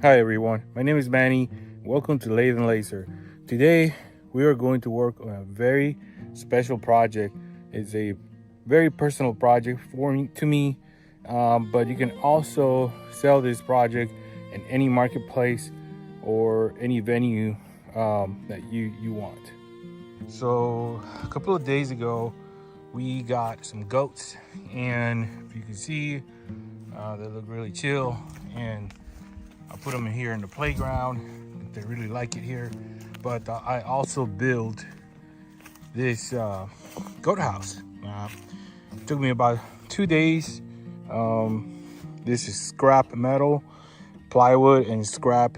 Hi everyone, my name is Manny. Welcome to Lathe and Laser. Today we are going to work on a very special project. It's a very personal project to me, but you can also sell this project in any marketplace or any venue that you want. So a couple of days ago, we got some goats, and if you can see, they look really chill and I put them in here in the playground. They really like it here. But I also built this goat house. It took me about 2 days. Um, this is scrap metal, plywood, and scrap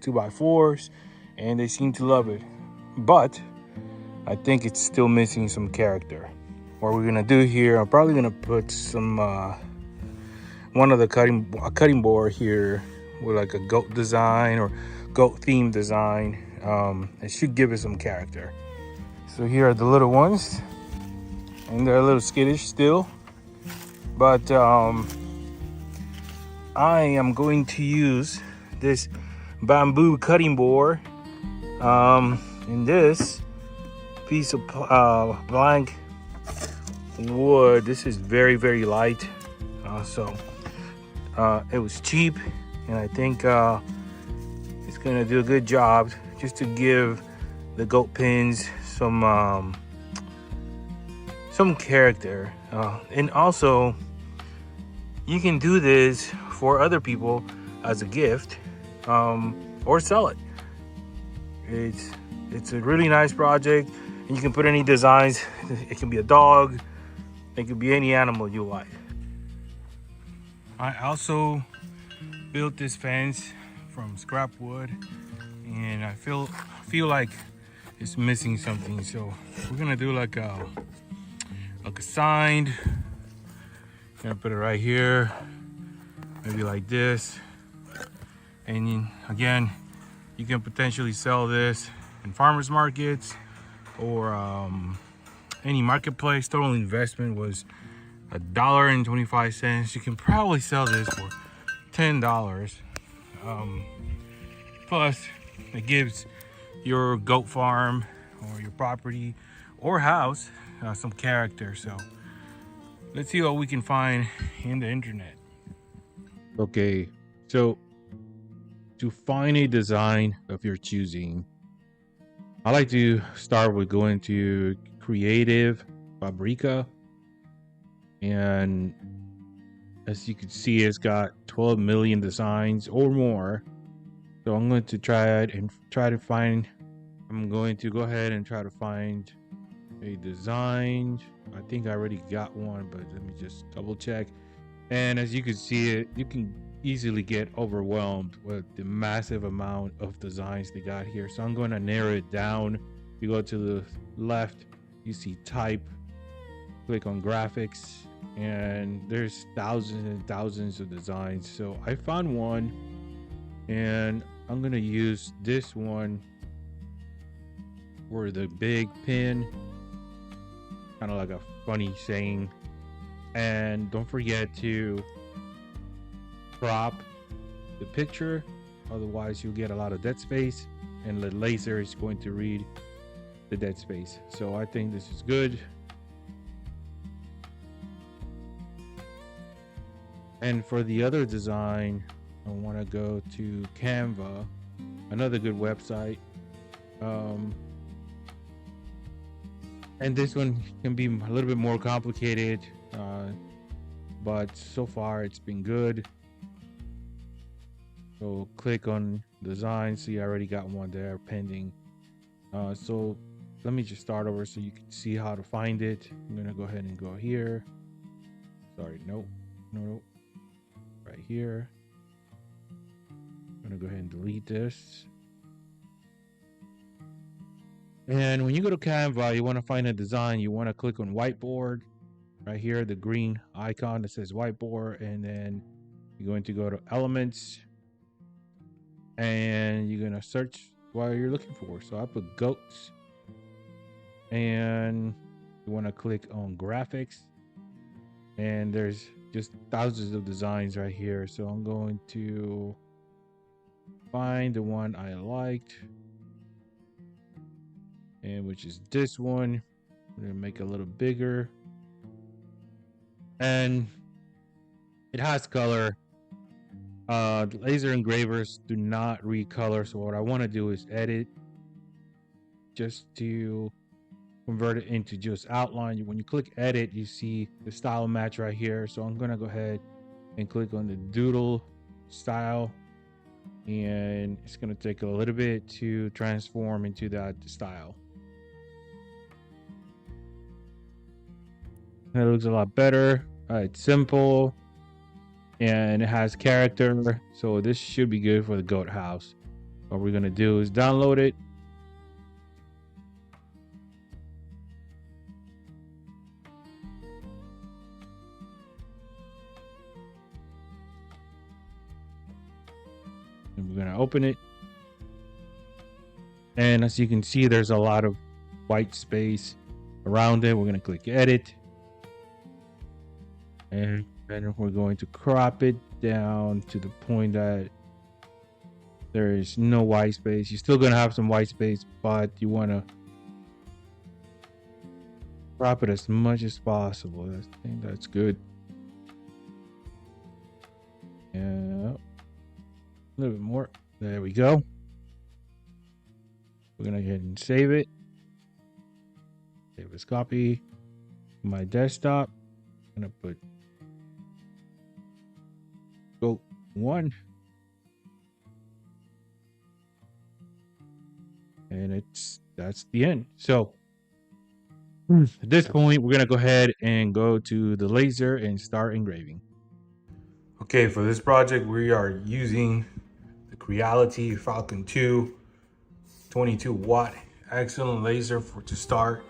2x4s, and they seem to love it. But I think it's still missing some character. What we're gonna do here, I'm probably gonna put some one of the cutting board here with like a goat design or goat theme design. It should give it some character. So here are the little ones, and they're a little skittish still, but I am going to use this bamboo cutting board in this piece of blank wood. This is very light, so it was cheap, and I think it's gonna do a good job just to give the goat pins some character. And also, you can do this for other people as a gift, or sell it. It's a really nice project, and you can put any designs. It can be a dog. It could be any animal you like. I also built this fence from scrap wood, and I feel like it's missing something. So we're gonna do like a sign. Gonna put it right here, maybe like this. And again, you can potentially sell this in farmers markets or any marketplace. Total investment was $1.25. You can probably sell this for $10. Plus, it gives your goat farm or your property or house some character. So let's see what we can find in the internet. Okay, so to find a design of your choosing, I like to start with going to Creative Fabrica, and as you can see, it's got 12 million designs or more. So I'm going to try it and try to find. I'm going to go ahead and try to find a design. I think I already got one, but let me just double check. And as you can see, it you can easily get overwhelmed with the massive amount of designs they got here. So I'm going to narrow it down. You go to the left, you see type, click on graphics, and there's thousands and thousands of designs. So I found one, and I'm going to use this one for the big pin, kind of like a funny saying. And don't forget to crop the picture, otherwise you'll get a lot of dead space, and the laser is going to read the dead space. So I think this is good. And for the other design, I want to go to Canva, another good website. And this one can be a little bit more complicated, but so far it's been good. So click on design. See, I already got one there pending. So let me just start over so you can see how to find it. I'm gonna go ahead and go here. Sorry, no, right here. I'm gonna go ahead and delete this. And when you go to Canva, you want to find a design. You want to click on whiteboard right here, the green icon that says whiteboard, and then you're going to go to elements, and you're gonna search what you're looking for. So I put goats, and you want to click on graphics, and there's just thousands of designs right here. So I'm going to find the one I liked, and which is this one. I'm gonna make it a little bigger, and it has color. Laser engravers do not recolor, so what I want to do is edit just to convert it into just outline. When you click edit, you see the style match right here. So I'm gonna go ahead and click on the doodle style, and it's gonna take a little bit to transform into that style. That looks a lot better. It's simple and it has character, so this should be good for the goat house. What we're gonna do is download it. And we're gonna open it. And as you can see, there's a lot of white space around it. We're gonna click edit. And then we're going to crop it down to the point that there is no white space. You're still gonna have some white space, but you wanna crop it as much as possible. I think that's good. Yeah, a little bit more. There we go. We're gonna go ahead and save it. Save as copy. My desktop. I'm gonna put goat 1. And that's the end. So at this point, we're gonna go ahead and go to the laser and start engraving. Okay, for this project, we are using the Creality Falcon 2 22-watt excellent laser to start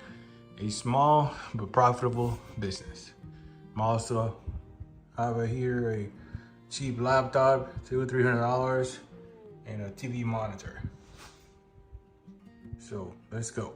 a small but profitable business. I'm also have here a cheap laptop, $200-300, and a TV monitor. So let's go.